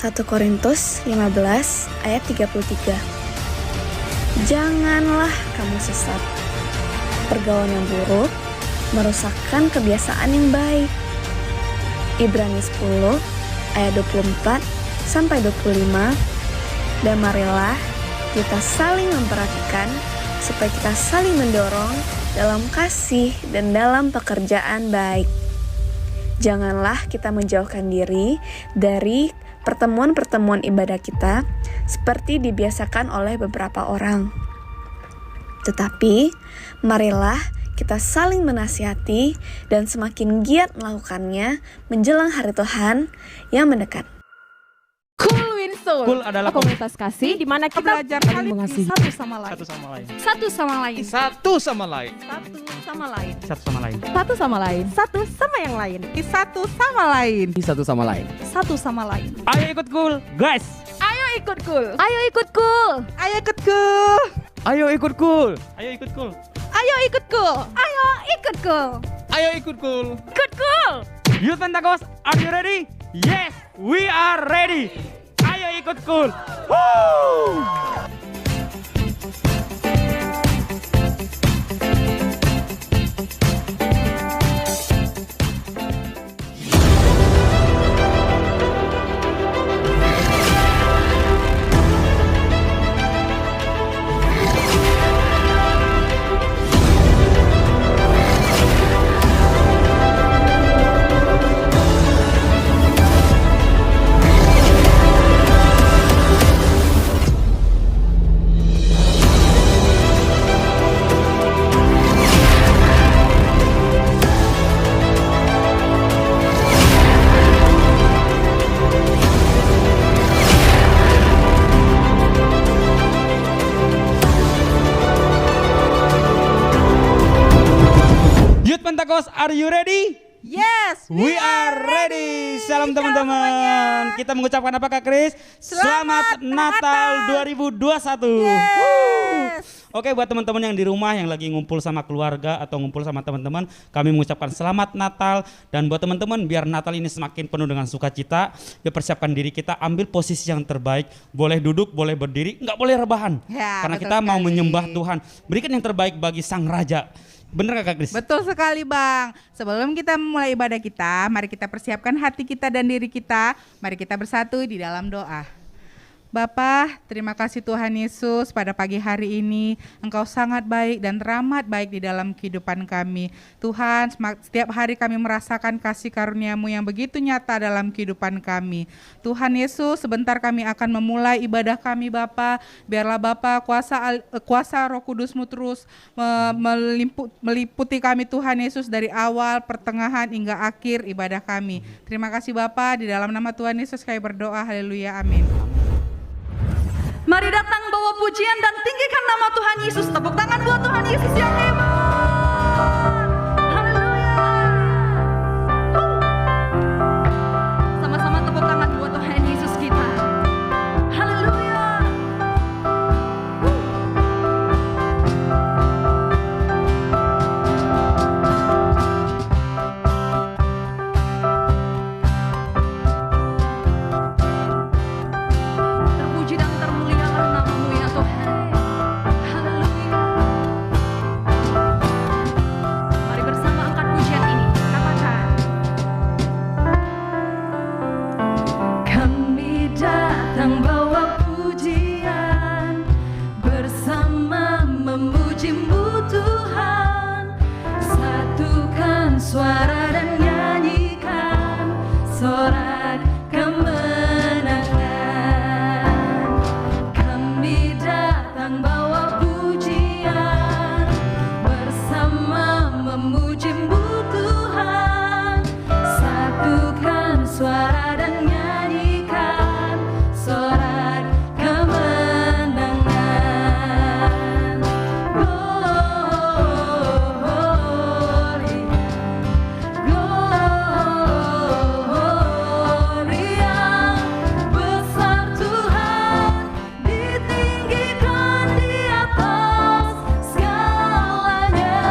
1 Korintus 15 ayat 33. Janganlah kamu sesat. Pergaulan yang buruk merusakkan kebiasaan yang baik. Ibrani 10 ayat 24 sampai 25. Dan marilah kita saling memperhatikan supaya kita saling mendorong dalam kasih dan dalam pekerjaan baik. Janganlah kita menjauhkan diri dari pertemuan-pertemuan ibadah kita seperti dibiasakan oleh beberapa orang. Tetapi marilah kita saling menasihati dan semakin giat melakukannya menjelang hari Tuhan yang mendekat. Cool Win Soul. Cool adalah komunitas kasih di mana kita belajar saling mengasihi satu sama lain. satu sama lain. Satu sama lain. Satu sama lain. Satu sama lain. Satu sama lain. Satu sama lain. Satu sama yang lain. Satu sama lain. Satu sama lain. Satu sama lain. Ayo ikut cool, guys. Ayo ikut cool. Ayo ikut cool. Ayo ikut cool. Ayo ikut cool. Ayo ikut cool. Ayo ikut cool. Ayo ikut cool. Ayo ikut cool. Ikut cool. Youth Pentecost, are you ready? Yes, we are ready. Ayo ikut cool. Woo! Youth Pentecost, are you ready? Yes, We are ready. Salam teman-teman. Kita mengucapkan apa Kak Kris? Selamat Natal 2021. Yes. Oke, buat teman-teman yang di rumah yang lagi ngumpul sama keluarga atau ngumpul sama teman-teman, kami mengucapkan selamat Natal. Dan buat teman-teman, biar Natal ini semakin penuh dengan sukacita, ya persiapkan diri kita, ambil posisi yang terbaik. Boleh duduk, boleh berdiri, nggak boleh rebahan. Ya, karena betul kita mau sekali. menyembah Tuhan. Berikan yang terbaik bagi Sang Raja. Bener gak Kak Kris? Betul sekali Bang. Sebelum kita memulai ibadah kita, mari kita persiapkan hati kita dan diri kita. Mari kita bersatu di dalam doa. Bapa, terima kasih Tuhan Yesus pada pagi hari ini. Engkau sangat baik dan teramat baik di dalam kehidupan kami. Tuhan, setiap hari kami merasakan kasih karunia-Mu yang begitu nyata dalam kehidupan kami. Tuhan Yesus, sebentar kami akan memulai ibadah kami Bapa. Biarlah Bapa kuasa Roh Kudus-Mu terus meliputi kami Tuhan Yesus dari awal, pertengahan hingga akhir ibadah kami. Terima kasih Bapa, di dalam nama Tuhan Yesus kami berdoa. Haleluya, amin. Mari datang bawa pujian dan tinggikan nama Tuhan Yesus. Tepuk tangan buat Tuhan Yesus yang hebat. Haleluya. Sama-sama tepuk tangan buat Tuhan Yesus kita. Haleluya. Terpuji dan termulialah nama-Mu ya Tuhan. Haleluya. Mari bersama angkat pujian ini. Katakan. Kami datang bawa pujian, bersama memuji-Mu Tuhan. Satukan suara dan nyanyikan sorak kemenangan. Kami datang bawa pujian, bersama memuji-Mu Tuhan. Satukan suara dan nyanyikan sorak kemenangan. Glory, Gloria, besar Tuhan, ditinggikan di atas segalanya.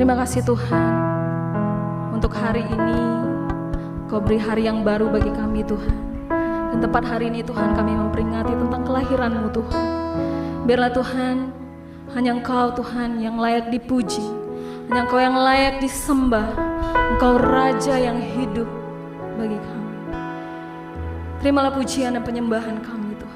Terima kasih Tuhan, untuk hari ini Kau beri hari yang baru bagi kami Tuhan. Dan tepat hari ini Tuhan, kami memperingati tentang kelahiran-Mu Tuhan. Biarlah Tuhan, hanya Engkau Tuhan yang layak dipuji, hanya Engkau yang layak disembah, Engkau Raja yang hidup bagi kami. Terimalah pujian dan penyembahan kami Tuhan.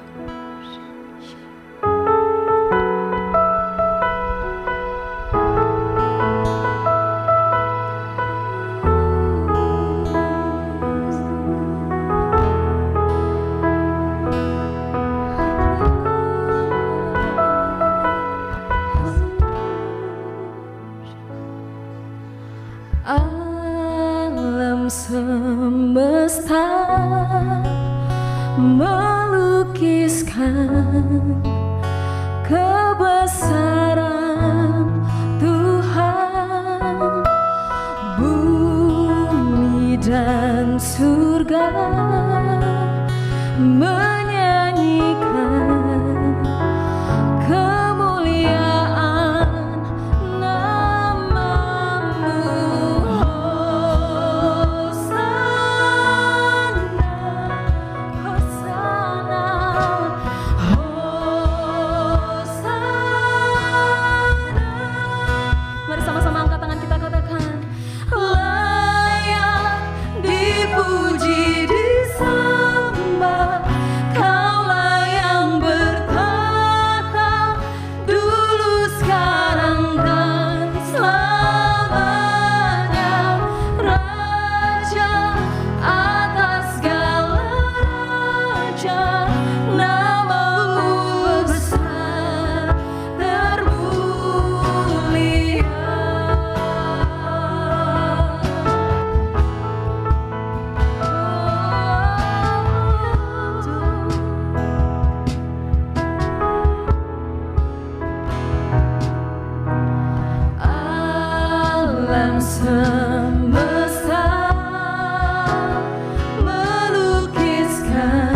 Alam semesta melukiskan kebesaran Tuhan. Bumi dan surga menyanyikan kemuliaan nama-Mu. Hosana, Hosana. Mari sama-sama angkat tangan kita, katakan, layak dipuji, disembah, Kaulah yang bertata dulu, sekarang, dan selamanya. Raja atas segala raja, nama-Mu besar termulia. Alam semesta melukiskan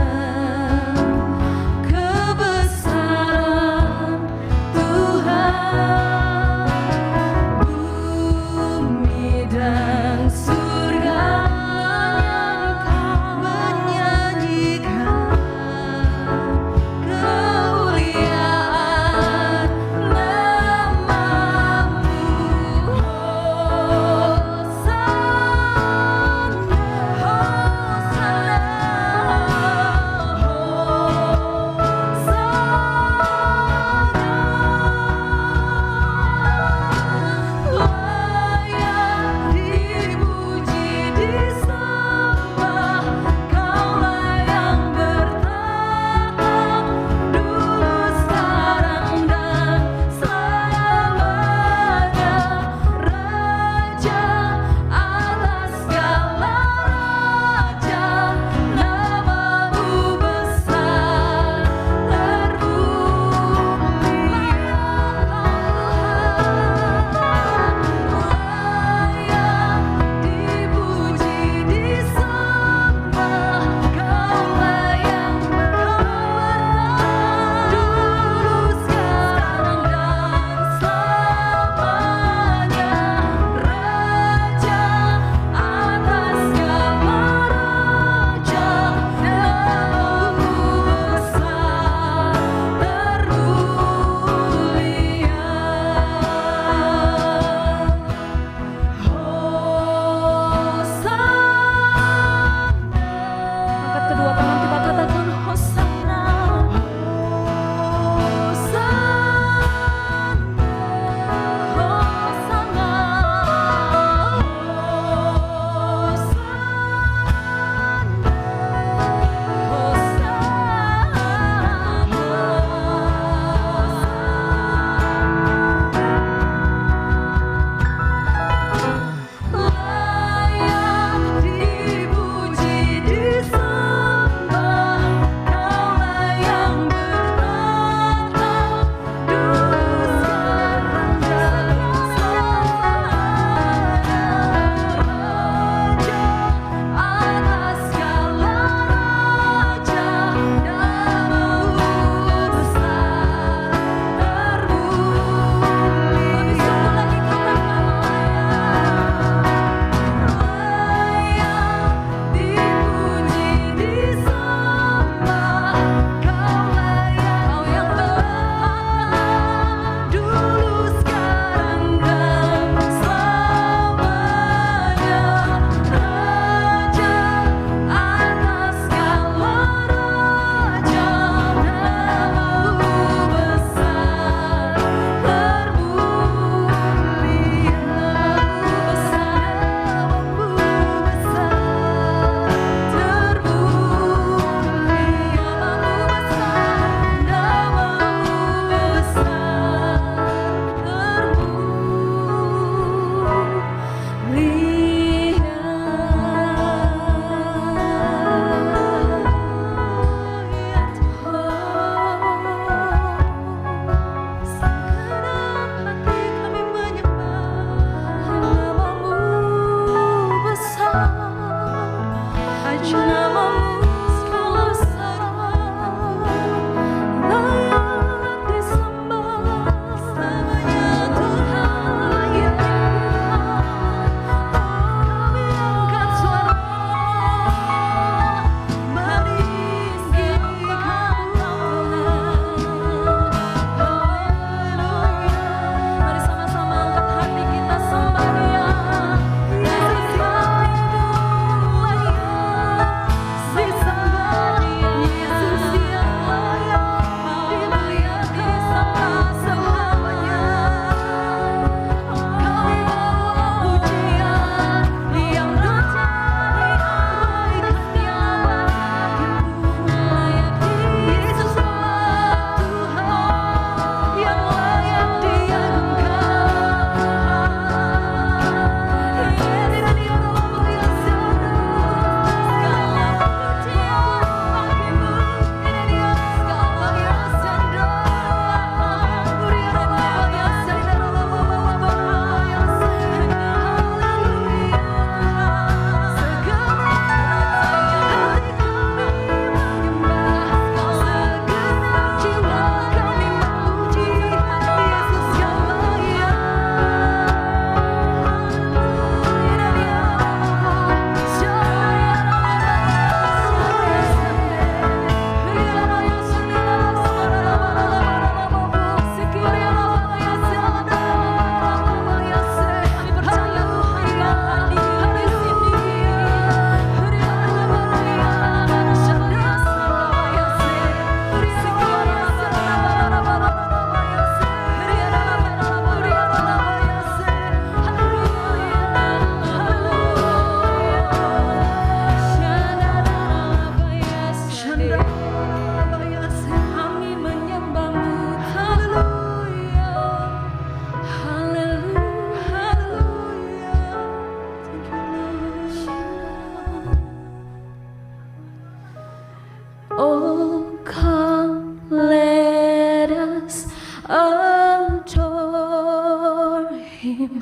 Him.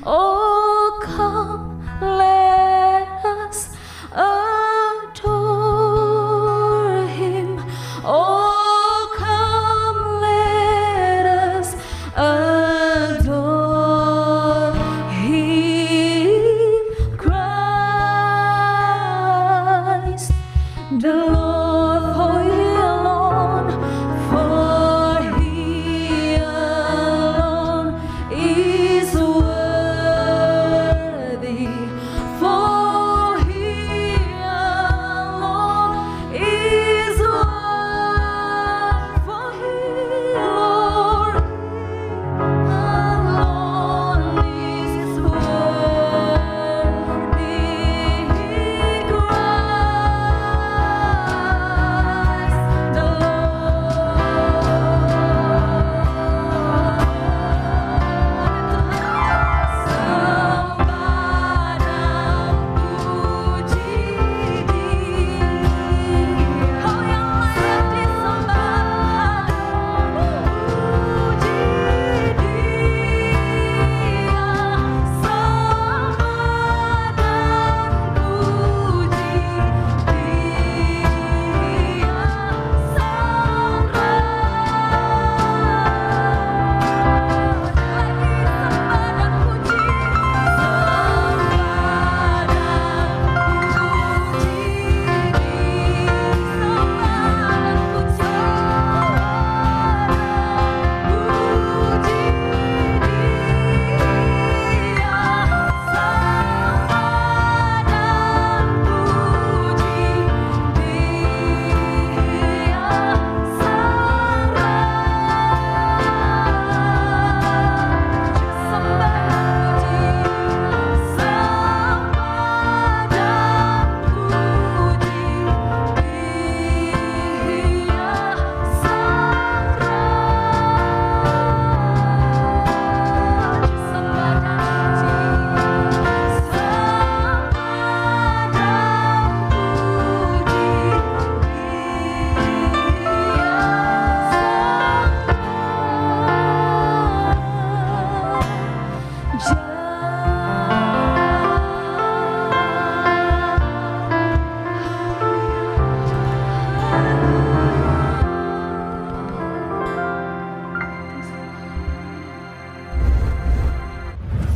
Oh, come, let us adore Him. Oh, come, let us adore Him, Christ the Lord, for He alone is worthy, for He alone is worthy, for He alone is worthy, Christ the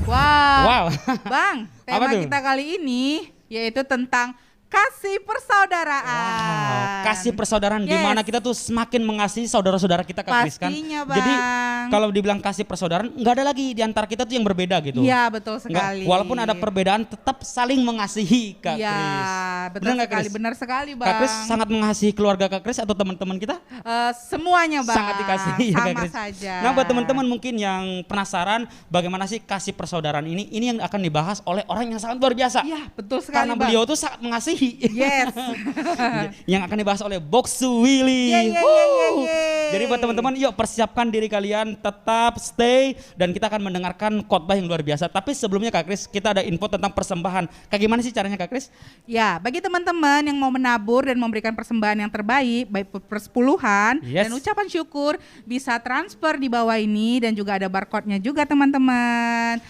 Wow. Bang, Apa tema tuh? kita kali ini yaitu tentang kasih persaudaraan. Kasih persaudaraan di Yes. mana kita tuh semakin mengasihi saudara-saudara kita Kak Kris kan. Pastinya, Bang. Jadi kalau dibilang kasih persaudaraan nggak ada lagi di antara kita tuh yang berbeda gitu. Iya, betul Nggak- sekali. walaupun ada perbedaan tetap saling mengasihi Kak Iya, Kris. betul Benar nggak, sekali, Kris? benar sekali, Bang. Kak Kris sangat mengasihi keluarga Kak Kris atau teman-teman kita? Semuanya, Bang. Sangat dikasihi ya Kak Sama Kris. saja. Nah buat teman-teman mungkin yang penasaran bagaimana sih kasih persaudaraan ini yang akan dibahas oleh orang yang sangat luar biasa. Iya, betul sekali, Karena Bang. beliau tuh sangat mengasihi. Yes. Yang akan dibahas oleh Boksu Willy. Yeay, yeay, Woo! yeay, yeay. Jadi buat teman-teman yuk persiapkan diri kalian, tetap stay dan kita akan mendengarkan khotbah yang luar biasa. Tapi sebelumnya Kak Kris, kita ada info tentang persembahan. Kayak gimana sih caranya Kak Kris? Ya, bagi teman-teman yang mau menabur dan memberikan persembahan yang terbaik, baik persepuluhan Yes. dan ucapan syukur, bisa transfer di bawah ini dan juga ada barcode-nya juga teman-teman.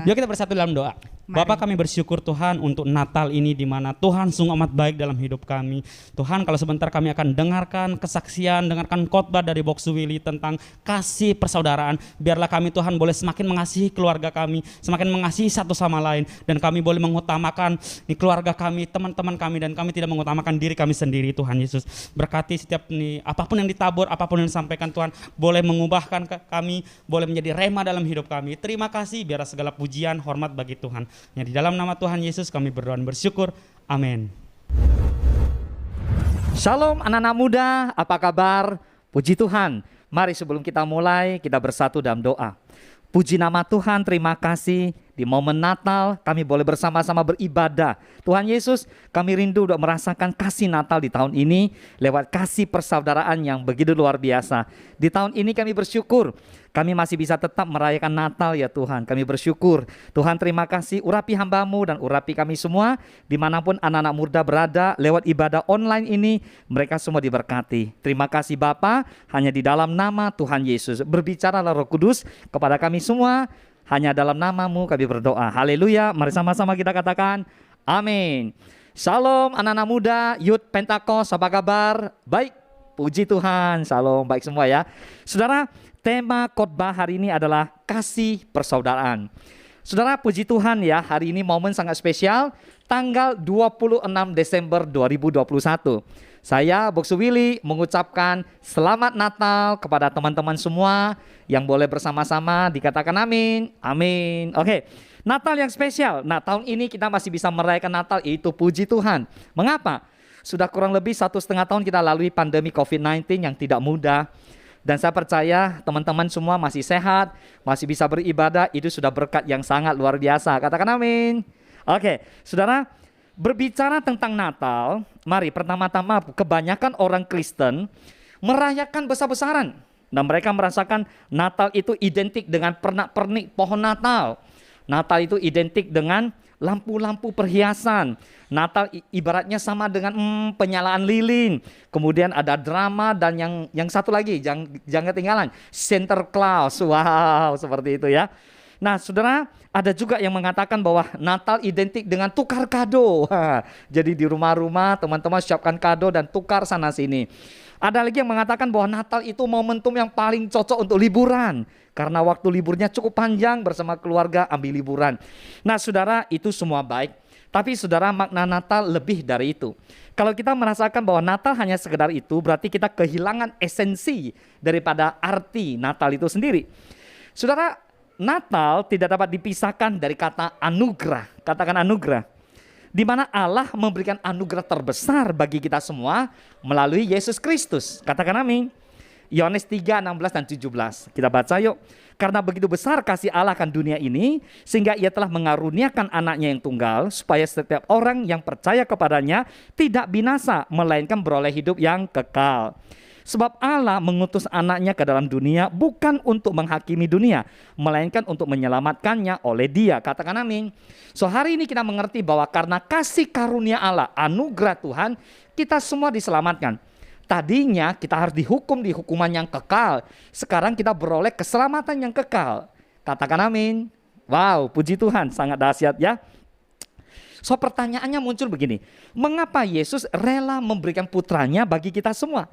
Yuk kita bersatu dalam doa. Mari. Bapak, kami bersyukur Tuhan untuk Natal ini di mana Tuhan sungguh amat baik dalam hidup kami. Tuhan, kalau sebentar kami akan dengarkan kesaksian, dengarkan khotbah dari Boksu Willy tentang kasih persaudaraan. Biarlah kami Tuhan boleh semakin mengasihi keluarga kami, semakin mengasihi satu sama lain, dan kami boleh mengutamakan nih keluarga kami, teman-teman kami, dan kami tidak mengutamakan diri kami sendiri. Tuhan Yesus, berkati setiap nih apapun yang ditabur, apapun yang disampaikan Tuhan, boleh mengubahkan kami, boleh menjadi rema dalam hidup kami. Terima kasih, biarlah segala pujian, hormat bagi Tuhan. Ya, di dalam nama Tuhan Yesus kami berdoa dan bersyukur. Amin. Shalom anak-anak muda, apa kabar? Puji Tuhan. Mari sebelum kita mulai, kita bersatu dalam doa. Puji nama Tuhan, terima kasih. Di momen Natal kami boleh bersama-sama beribadah. Tuhan Yesus, kami rindu untuk merasakan kasih Natal di tahun ini lewat kasih persaudaraan yang begitu luar biasa. Di tahun ini kami bersyukur kami masih bisa tetap merayakan Natal ya Tuhan. Kami bersyukur. Tuhan, terima kasih, urapi hamba-Mu dan urapi kami semua dimanapun anak-anak muda berada lewat ibadah online ini, mereka semua diberkati. Terima kasih Bapa, hanya di dalam nama Tuhan Yesus. Berbicaralah Roh Kudus kepada kami semua. Hanya dalam namamu kami berdoa. Haleluya. Mari sama-sama kita katakan amin. Shalom anak-anak muda, Youth Pentakos, apa kabar? Baik, puji Tuhan. Shalom, baik semua ya. Saudara, tema khotbah hari ini adalah kasih persaudaraan. Saudara, puji Tuhan ya, hari ini momen sangat spesial, tanggal 26 Desember 2021. Saya, Boksu Willy, mengucapkan selamat Natal kepada teman-teman semua yang boleh bersama-sama dikatakan amin. Amin. Oke, Natal yang spesial. Nah, tahun ini kita masih bisa merayakan Natal, itu puji Tuhan. Mengapa? Sudah kurang lebih 1,5 tahun kita lalui pandemi COVID-19 yang tidak mudah. Dan saya percaya teman-teman semua masih sehat, masih bisa beribadah, itu sudah berkat yang sangat luar biasa. Katakan amin. Oke, saudara, berbicara tentang Natal, mari pertama-tama kebanyakan orang Kristen merayakan besar-besaran. Dan mereka merasakan Natal itu identik dengan pernak-pernik pohon Natal. Natal itu identik dengan lampu-lampu perhiasan. Natal ibaratnya sama dengan penyalaan lilin. Kemudian ada drama dan yang satu lagi jangan ketinggalan, Santa Claus. Wow, seperti itu ya. Nah, saudara, ada juga yang mengatakan bahwa Natal identik dengan tukar kado. Jadi di rumah-rumah teman-teman siapkan kado dan tukar sana sini. Ada lagi yang mengatakan bahwa Natal itu momentum yang paling cocok untuk liburan. Karena waktu liburnya cukup panjang, bersama keluarga ambil liburan. Nah, saudara, itu semua baik. Tapi saudara, makna Natal lebih dari itu. Kalau kita merasakan bahwa Natal hanya sekedar itu, berarti kita kehilangan esensi daripada arti Natal itu sendiri. Saudara, Natal tidak dapat dipisahkan dari kata anugerah. Katakan anugerah. Di mana Allah memberikan anugerah terbesar bagi kita semua melalui Yesus Kristus. Katakan amin. Yohanes 3, 16 dan 17. Kita baca yuk. Karena begitu besar kasih Allah akan dunia ini, sehingga ia telah mengaruniakan anaknya yang tunggal, supaya setiap orang yang percaya kepadanya tidak binasa, melainkan beroleh hidup yang kekal. Sebab Allah mengutus anaknya ke dalam dunia bukan untuk menghakimi dunia, melainkan untuk menyelamatkannya oleh Dia. Katakan amin. So, hari ini kita mengerti bahwa karena kasih karunia Allah, anugerah Tuhan, kita semua diselamatkan. Tadinya kita harus dihukum di hukuman yang kekal. Sekarang kita beroleh keselamatan yang kekal. Katakan amin. Wow, puji Tuhan, sangat dahsyat ya. So, pertanyaannya muncul begini. Mengapa Yesus rela memberikan putranya bagi kita semua?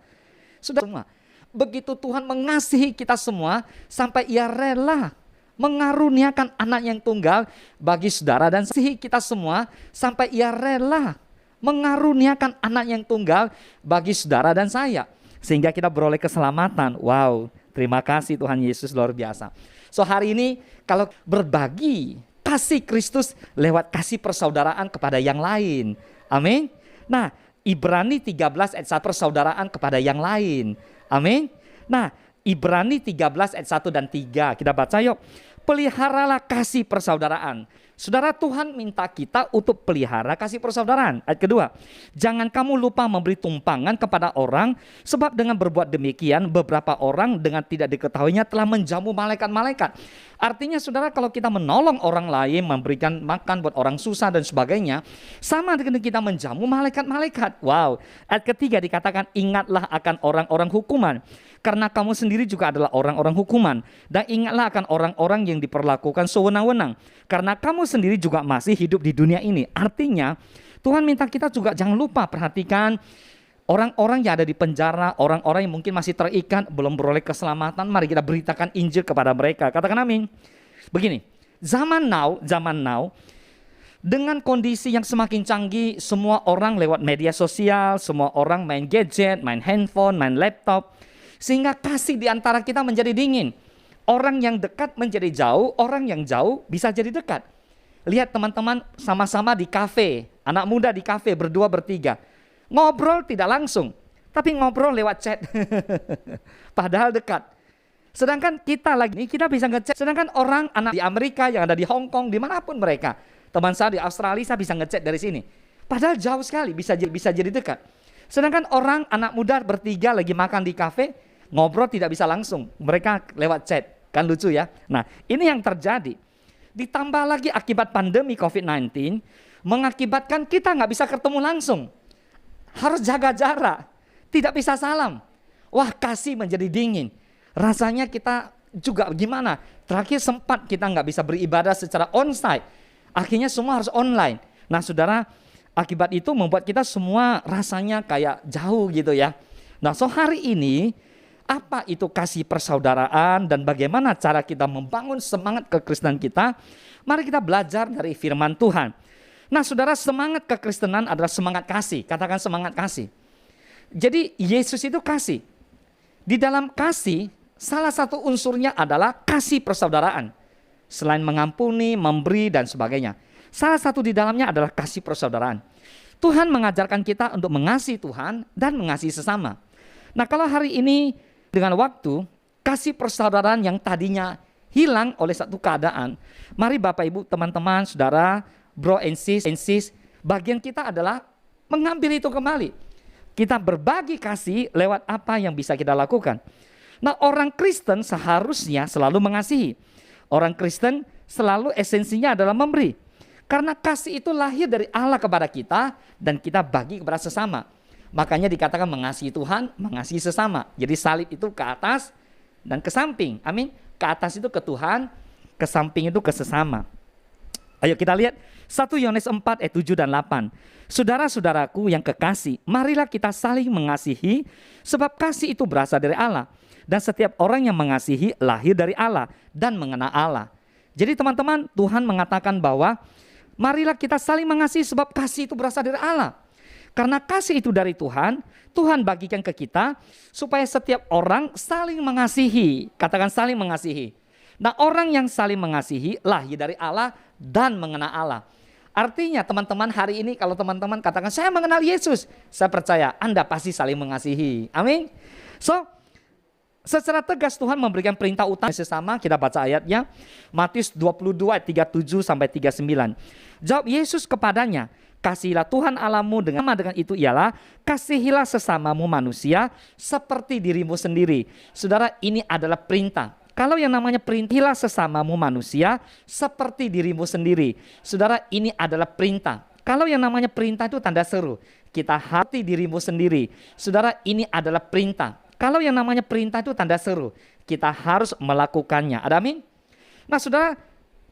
Sudah semua. Begitu Tuhan mengasihi kita semua sampai ia rela mengaruniakan anak yang tunggal bagi saudara dan mengasihi kita semua sampai ia rela mengaruniakan anak yang tunggal bagi saudara dan saya, sehingga kita beroleh keselamatan. Wow, terima kasih Tuhan Yesus, luar biasa. So, hari ini kalau berbagi kasih Kristus lewat kasih persaudaraan kepada yang lain. Amin. Nah, Ibrani 13 ayat 1, persaudaraan kepada yang lain. Amin. Nah, Ibrani 13 ayat 1 dan 3 kita baca yuk. Peliharalah kasih persaudaraan. Saudara, Tuhan minta kita untuk pelihara kasih persaudaraan. Ayat kedua, jangan kamu lupa memberi tumpangan kepada orang, sebab dengan berbuat demikian beberapa orang dengan tidak diketahuinya telah menjamu malaikat-malaikat. Artinya saudara, kalau kita menolong orang lain, memberikan makan buat orang susah dan sebagainya, sama dengan kita menjamu malaikat-malaikat. Wow. Ayat ketiga dikatakan, ingatlah akan orang-orang hukuman, karena kamu sendiri juga adalah orang-orang hukuman. Dan ingatlah akan orang-orang yang diperlakukan sewenang-wenang, karena kamu sendiri juga masih hidup di dunia ini. Artinya Tuhan minta kita juga jangan lupa perhatikan orang-orang yang ada di penjara, orang-orang yang mungkin masih terikat, belum beroleh keselamatan. Mari kita beritakan Injil kepada mereka. Katakan amin. Begini, zaman now dengan kondisi yang semakin canggih, semua orang lewat media sosial, semua orang main gadget, main handphone, main laptop, sehingga kasih di antara kita menjadi dingin. Orang yang dekat menjadi jauh, orang yang jauh bisa jadi dekat. Lihat teman-teman sama-sama di kafe, anak muda di kafe berdua bertiga. Ngobrol tidak langsung, tapi ngobrol lewat chat. Padahal dekat. Sedangkan kita bisa ngechat. Sedangkan orang anak di Amerika yang ada di Hong Kong, dimanapun mereka. Teman saya di Australia, saya bisa ngechat dari sini. Padahal jauh sekali, bisa jadi dekat. Sedangkan orang anak muda bertiga lagi makan di kafe, ngobrol tidak bisa langsung. Mereka lewat chat. Kan lucu ya. Nah, ini yang terjadi. Ditambah lagi akibat pandemi COVID-19, mengakibatkan kita nggak bisa ketemu langsung. Harus jaga jarak, tidak bisa salam. Wah, kasih menjadi dingin. Rasanya kita juga gimana? Terakhir sempat kita nggak bisa beribadah secara onsite. Akhirnya semua harus online. Nah saudara, akibat itu membuat kita semua rasanya kayak jauh gitu ya. Nah so hari ini, apa itu kasih persaudaraan dan bagaimana cara kita membangun semangat kekristenan kita? Mari kita belajar dari firman Tuhan. Nah saudara, semangat kekristenan adalah semangat kasih. Katakan semangat kasih. Jadi Yesus itu kasih. Di dalam kasih, salah satu unsurnya adalah kasih persaudaraan. Selain mengampuni, memberi, dan sebagainya. Salah satu di dalamnya adalah kasih persaudaraan. Tuhan mengajarkan kita untuk mengasihi Tuhan dan mengasihi sesama. Nah kalau hari ini dengan waktu, kasih persaudaraan yang tadinya hilang oleh satu keadaan. Mari Bapak Ibu, teman-teman, saudara, bro and sis, bagian kita adalah mengambil itu kembali. Kita berbagi kasih lewat apa yang bisa kita lakukan. Nah orang Kristen seharusnya selalu mengasihi. Orang Kristen selalu esensinya adalah memberi. Karena kasih itu lahir dari Allah kepada kita dan kita bagi kepada sesama. Makanya dikatakan mengasihi Tuhan, mengasihi sesama. Jadi salib itu ke atas dan ke samping. Amin. Ke atas itu ke Tuhan, ke samping itu ke sesama. Ayo kita lihat 1 Yohanes 4 ayat 7 dan 8. Saudara-saudaraku yang kekasih, marilah kita saling mengasihi sebab kasih itu berasal dari Allah. Dan setiap orang yang mengasihi lahir dari Allah dan mengenal Allah. Jadi teman-teman, Tuhan mengatakan bahwa marilah kita saling mengasihi sebab kasih itu berasal dari Allah. Karena kasih itu dari Tuhan, Tuhan bagikan ke kita supaya setiap orang saling mengasihi. Katakan saling mengasihi. Nah orang yang saling mengasihi lahir dari Allah dan mengenal Allah. Artinya teman-teman hari ini kalau teman-teman katakan saya mengenal Yesus, saya percaya Anda pasti saling mengasihi. Amin. So secara tegas Tuhan memberikan perintah utama sesama. Kita baca ayatnya Matius 22 ayat 37 sampai 39. Jawab Yesus kepadanya, kasihilah Tuhan Allahmu dengan itu ialah kasihilah sesamamu manusia seperti dirimu sendiri. Saudara, ini adalah perintah. Kalau yang namanya perintah sesamamu manusia seperti dirimu sendiri. Saudara, ini adalah perintah. Kalau yang namanya perintah itu tanda seru. Kita hati dirimu sendiri. Saudara, ini adalah perintah. Kalau yang namanya perintah itu tanda seru. Kita harus melakukannya. Ada amin? Nah saudara,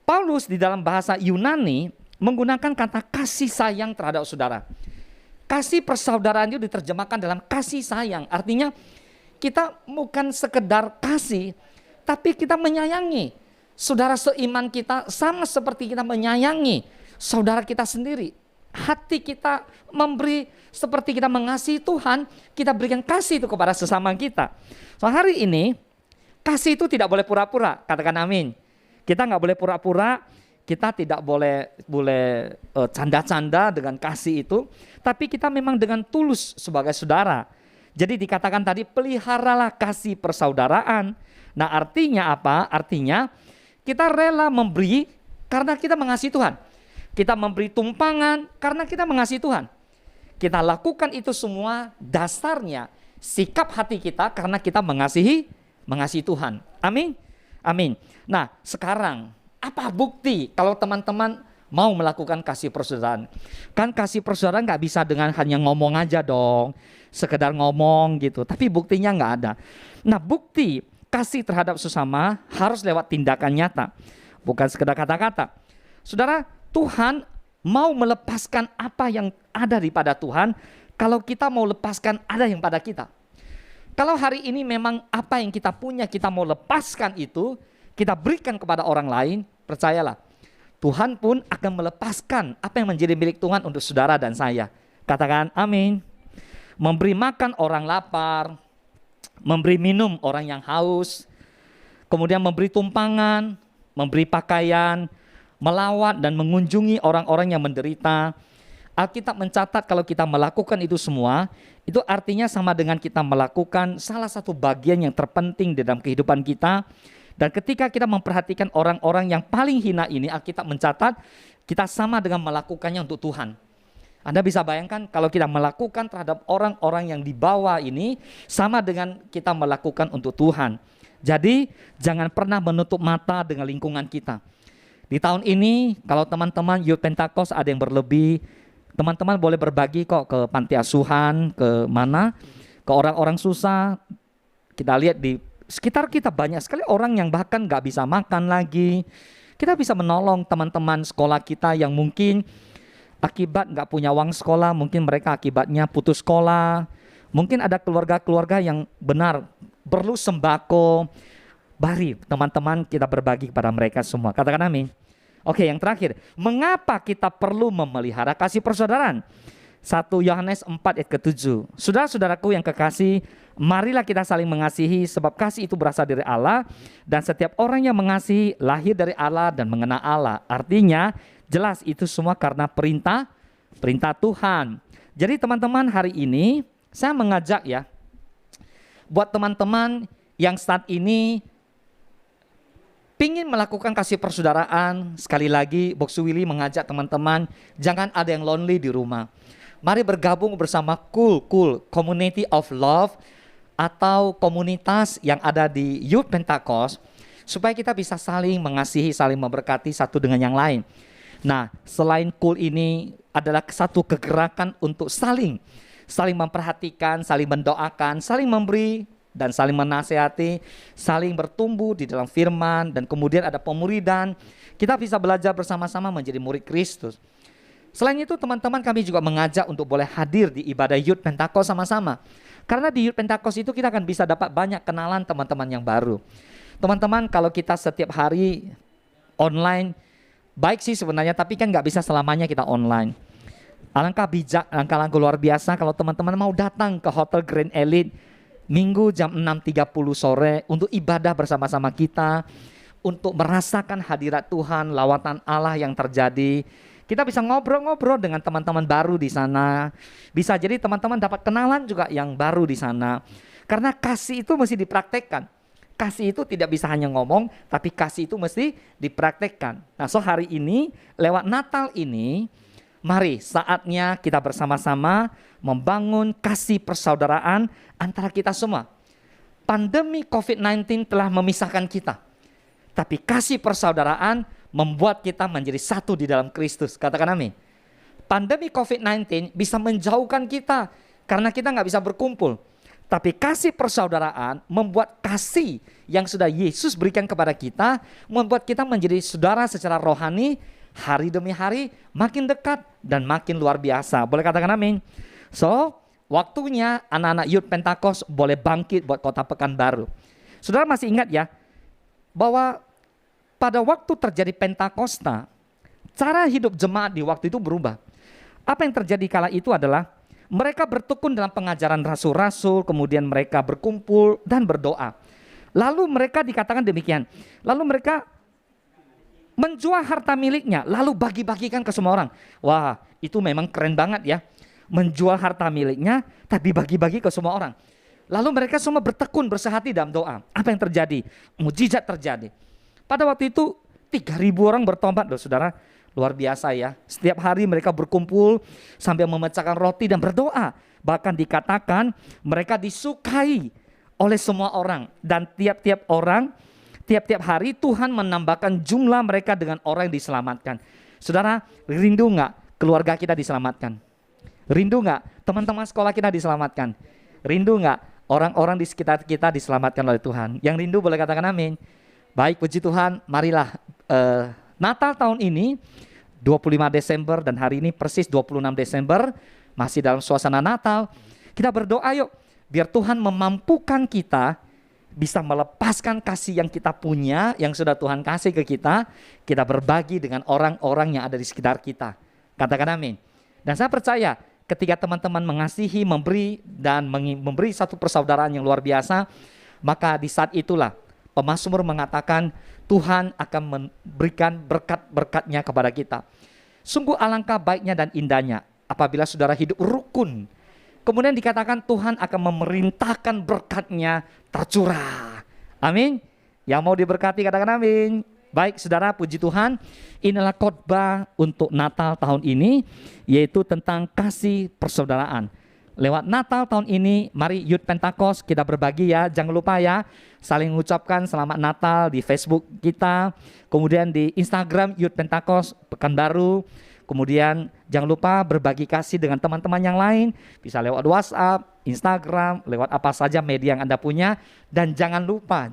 Paulus di dalam bahasa Yunani menggunakan kata kasih sayang terhadap saudara. Kasih persaudaraan itu diterjemahkan dalam kasih sayang. Artinya kita bukan sekedar kasih, tapi kita menyayangi saudara seiman kita sama seperti kita menyayangi saudara kita sendiri. Hati kita memberi seperti kita mengasihi Tuhan, kita berikan kasih itu kepada sesama kita. So hari ini kasih itu tidak boleh pura-pura, katakan amin. Kita nggak boleh pura-pura, kita tidak boleh canda-canda dengan kasih itu, tapi kita memang dengan tulus sebagai saudara. Jadi dikatakan tadi peliharalah kasih persaudaraan. Nah artinya apa? Artinya kita rela memberi karena kita mengasihi Tuhan. Kita memberi tumpangan karena kita mengasihi Tuhan. Kita lakukan itu semua dasarnya sikap hati kita karena kita mengasihi Tuhan. Amin. Amin. Nah sekarang apa bukti kalau teman-teman mau melakukan kasih persaudaraan? Kan kasih persaudaraan gak bisa dengan hanya ngomong aja dong. Sekedar ngomong gitu. Tapi buktinya gak ada. Nah bukti kasih terhadap sesama harus lewat tindakan nyata. Bukan sekedar kata-kata. Saudara, Tuhan mau melepaskan apa yang ada daripada Tuhan kalau kita mau lepaskan ada yang pada kita. Kalau hari ini memang apa yang kita punya kita mau lepaskan itu, kita berikan kepada orang lain, percayalah Tuhan pun akan melepaskan apa yang menjadi milik Tuhan untuk saudara dan saya. Katakan amin. Memberi makan orang lapar, memberi minum orang yang haus, kemudian memberi tumpangan, memberi pakaian, melawat dan mengunjungi orang-orang yang menderita. Alkitab mencatat kalau kita melakukan itu semua, itu artinya sama dengan kita melakukan salah satu bagian yang terpenting di dalam kehidupan kita. Dan ketika kita memperhatikan orang-orang yang paling hina ini, Alkitab mencatat kita sama dengan melakukannya untuk Tuhan. Anda bisa bayangkan kalau kita melakukan terhadap orang-orang yang di bawah ini sama dengan kita melakukan untuk Tuhan. Jadi jangan pernah menutup mata dengan lingkungan kita. Di tahun ini kalau teman-teman Youth Pentecost ada yang berlebih, teman-teman boleh berbagi kok ke panti asuhan, ke mana, ke orang-orang susah. Kita lihat di sekitar kita banyak sekali orang yang bahkan nggak bisa makan lagi. Kita bisa menolong teman-teman sekolah kita yang mungkin akibat nggak punya uang sekolah, mungkin mereka akibatnya putus sekolah. Mungkin ada keluarga-keluarga yang benar perlu sembako. Mari teman-teman kita berbagi kepada mereka semua. Katakan amin. Oke, yang terakhir, mengapa kita perlu memelihara kasih persaudaraan? 1 Yohanes 4 ayat ke-7. Saudara-saudaraku yang kekasih, marilah kita saling mengasihi sebab kasih itu berasal dari Allah dan setiap orang yang mengasihi lahir dari Allah dan mengenal Allah. Artinya jelas itu semua karena perintah Tuhan. Jadi teman-teman, hari ini saya mengajak ya, buat teman-teman yang saat ini pingin melakukan kasih persaudaraan, sekali lagi Boksu Willy mengajak teman-teman, jangan ada yang lonely di rumah. Mari bergabung bersama Cool Community of Love atau komunitas yang ada di Youth Pentecost, supaya kita bisa saling mengasihi, saling memberkati satu dengan yang lain. Nah, selain Cool ini adalah satu kegerakan untuk saling memperhatikan, saling mendoakan, saling memberi dan saling menasihati, saling bertumbuh di dalam firman, dan kemudian ada pemuridan. Kita bisa belajar bersama-sama menjadi murid Kristus. Selain itu teman-teman, kami juga mengajak untuk boleh hadir di ibadah Youth Pentecost sama-sama. Karena di Youth Pentecost itu kita akan bisa dapat banyak kenalan teman-teman yang baru. Teman-teman, kalau kita setiap hari online, baik sih sebenarnya, tapi kan nggak bisa selamanya kita online. Alangkah bijak, alangkah luar biasa kalau teman-teman mau datang ke Hotel Grand Elite Minggu jam 6.30 sore untuk ibadah bersama-sama kita, untuk merasakan hadirat Tuhan, lawatan Allah yang terjadi. Kita bisa ngobrol-ngobrol dengan teman-teman baru di sana. Bisa jadi teman-teman dapat kenalan juga yang baru di sana. Karena kasih itu mesti dipraktekkan. Kasih itu tidak bisa hanya ngomong, tapi kasih itu mesti dipraktekkan. Nah, so hari ini, lewat Natal ini, mari saatnya kita bersama-sama membangun kasih persaudaraan antara kita semua. Pandemi COVID-19 telah memisahkan kita. Tapi kasih persaudaraan membuat kita menjadi satu di dalam Kristus. Katakan amin. Pandemi COVID-19 bisa menjauhkan kita karena kita nggak bisa berkumpul. Tapi kasih persaudaraan membuat kasih yang sudah Yesus berikan kepada kita, membuat kita menjadi saudara secara rohani, hari demi hari makin dekat dan makin luar biasa. Boleh katakan amin. So, waktunya anak-anak Youth Pentecost boleh bangkit buat Kota Pekanbaru. Saudara masih ingat ya, bahwa pada waktu terjadi Pentakosta, cara hidup jemaat di waktu itu berubah. Apa yang terjadi kala itu adalah mereka bertekun dalam pengajaran rasul-rasul, kemudian mereka berkumpul dan berdoa. Lalu mereka dikatakan demikian. Lalu mereka menjual harta miliknya, lalu bagi-bagikan ke semua orang. Wah, itu memang keren banget ya. Menjual harta miliknya, tapi bagi-bagi ke semua orang. Lalu mereka semua bertekun, bersehati dalam doa. Apa yang terjadi? Mujizat terjadi. Pada waktu itu 3.000 orang bertobat loh saudara. Luar biasa ya. Setiap hari mereka berkumpul sambil memecahkan roti dan berdoa. Bahkan dikatakan mereka disukai oleh semua orang. Dan tiap-tiap hari Tuhan menambahkan jumlah mereka dengan orang yang diselamatkan. Saudara, rindu nggak keluarga kita diselamatkan? Rindu nggak teman-teman sekolah kita diselamatkan? Rindu nggak orang-orang di sekitar kita diselamatkan oleh Tuhan? Yang rindu boleh katakan amin. Baik, puji Tuhan, marilah Natal tahun ini 25 Desember dan hari ini persis 26 Desember, masih dalam suasana Natal. Kita berdoa yuk, biar Tuhan memampukan kita bisa melepaskan kasih yang kita punya, yang sudah Tuhan kasih ke kita berbagi dengan orang-orang yang ada di sekitar kita. Katakan amin. Dan saya percaya ketika teman-teman mengasihi, memberi, dan memberi satu persaudaraan yang luar biasa, maka di saat itulah pemazmur mengatakan Tuhan akan memberikan berkat-berkatnya kepada kita. Sungguh alangkah baiknya dan indahnya apabila saudara hidup rukun. Kemudian dikatakan Tuhan akan memerintahkan berkatnya tercurah. Amin. Yang mau diberkati katakan amin. Baik saudara, puji Tuhan, inilah khotbah untuk Natal tahun ini, yaitu tentang kasih persaudaraan. Lewat Natal tahun ini, mari Youth Pentecost kita berbagi ya. Jangan lupa ya, saling mengucapkan selamat Natal di Facebook kita. Kemudian di Instagram Youth Pentecost Pekanbaru. Kemudian jangan lupa berbagi kasih dengan teman-teman yang lain. Bisa lewat WhatsApp, Instagram, lewat apa saja media yang Anda punya. Dan jangan lupa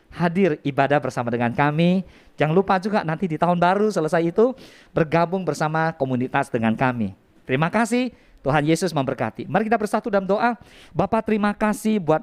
hadir ibadah bersama dengan kami. Jangan lupa juga nanti di tahun baru selesai itu bergabung bersama komunitas dengan kami. Terima kasih, Tuhan Yesus memberkati. Mari kita bersatu dalam doa. Bapa, terima kasih buat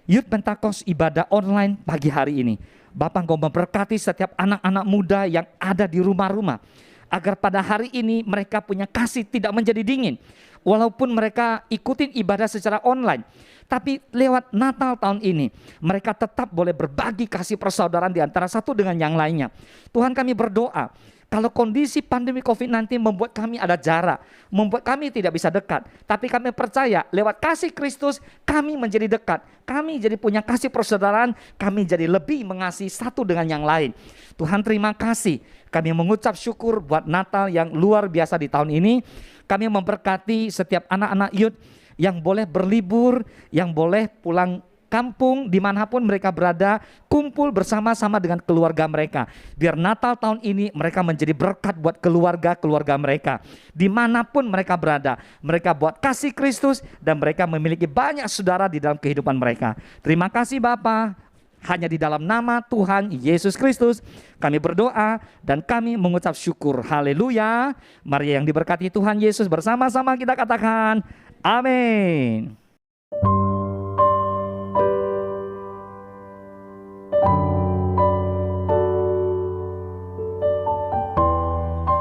Youth Pentakos ibadah online pagi hari ini. Bapa, Engkau memberkati setiap anak-anak muda yang ada di rumah-rumah, agar pada hari ini mereka punya kasih tidak menjadi dingin. Walaupun mereka ikutin ibadah secara online, tapi lewat Natal tahun ini mereka tetap boleh berbagi kasih persaudaraan di antara satu dengan yang lainnya. Tuhan, kami berdoa, kalau kondisi pandemi COVID-19 membuat kami ada jarak, membuat kami tidak bisa dekat, tapi kami percaya lewat kasih Kristus kami menjadi dekat. Kami jadi punya kasih persaudaraan, kami jadi lebih mengasihi satu dengan yang lain. Tuhan, terima kasih. Kami mengucap syukur buat Natal yang luar biasa di tahun ini. Kami memberkati setiap anak-anak youth yang boleh berlibur, yang boleh pulang kampung dimanapun mereka berada, kumpul bersama-sama dengan keluarga mereka. Biar Natal tahun ini mereka menjadi berkat buat keluarga-keluarga mereka. Dimanapun mereka berada, mereka buat kasih Kristus dan mereka memiliki banyak saudara di dalam kehidupan mereka. Terima kasih Bapa. Hanya di dalam nama Tuhan Yesus Kristus kami berdoa dan kami mengucap syukur. Haleluya. Mari yang diberkati Tuhan Yesus bersama-sama kita katakan amin.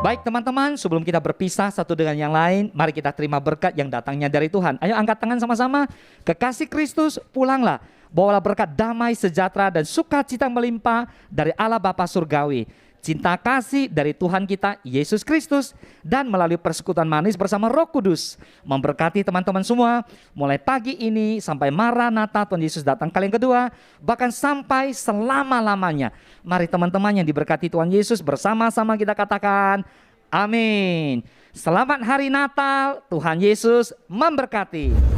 Baik teman-teman, sebelum kita berpisah satu dengan yang lain, mari kita terima berkat yang datangnya dari Tuhan. Ayo angkat tangan sama-sama. Kekasih Kristus, pulanglah. Bawalah berkat damai, sejahtera, dan sukacita melimpah dari Allah Bapa Surgawi. Cinta kasih dari Tuhan kita Yesus Kristus dan melalui persekutuan manis bersama Roh Kudus memberkati teman-teman semua mulai pagi ini sampai Maranatha Tuhan Yesus datang kali yang kedua, bahkan sampai selama-lamanya. Mari teman-teman yang diberkati Tuhan Yesus, bersama-sama kita katakan amin. Selamat hari Natal, Tuhan Yesus memberkati.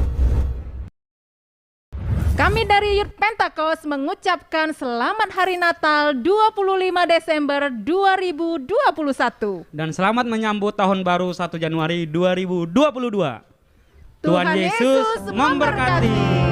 Kami dari Youth Pentakos mengucapkan selamat hari Natal 25 Desember 2021. Dan selamat menyambut tahun baru 1 Januari 2022. Tuhan Yesus memberkati.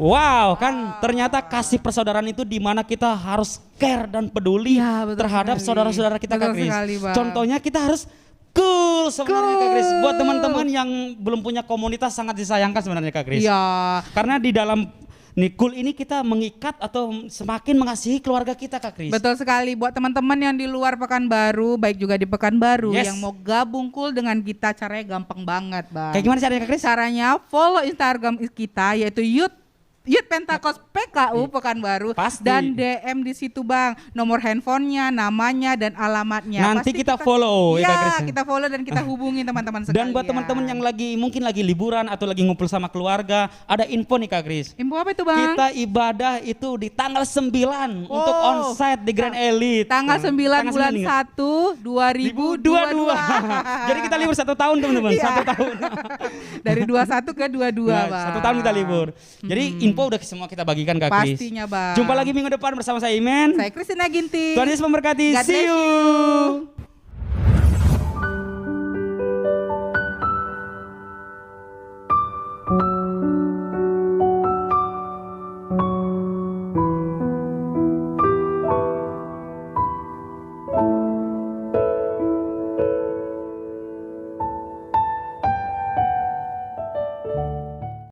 Wow, kan ternyata kasih persaudaraan itu di mana kita harus care dan peduli terhadap saudara-saudara kita, Kak Kris. Contohnya kita harus cool sebenarnya, Kak Kris. Buat teman-teman yang belum punya komunitas sangat disayangkan sebenarnya, Kak Kris. Iya. Karena di dalam cool ini kita mengikat atau semakin mengasihi keluarga kita, Kak Kris. Betul sekali. Buat teman-teman yang di luar Pekanbaru, baik juga di Pekanbaru, yang mau gabung cool dengan kita, caranya gampang banget, Bang. Kayak gimana caranya, Kak Kris? Caranya follow Instagram kita, yaitu Youth Pentakos PKU Pekanbaru. Pasti. Dan DM di situ, Bang, nomor handphonenya, namanya, dan alamatnya. Nanti kita follow ya, Kak Kris. Kita follow dan kita hubungi teman-teman sekalian. Dan buat teman-teman yang mungkin lagi liburan atau lagi ngumpul sama keluarga, ada info nih, Kak Kris. Info apa itu, Bang? Kita ibadah itu di tanggal 9 untuk onsite di Grand Elite. Tanggal 9 bulan 1 2022. Jadi kita libur 1 tahun, teman-teman. 1 tahun. Dari 21 ke 22, Nah, Bang. 1 tahun kita libur. Jadi info udah semua kita bagikan, Kak Kris. Pastinya, Bang. Jumpa lagi minggu depan bersama saya Imen. Saya Christina Ginting. Tuhan Yesus memberkati. God See bless you.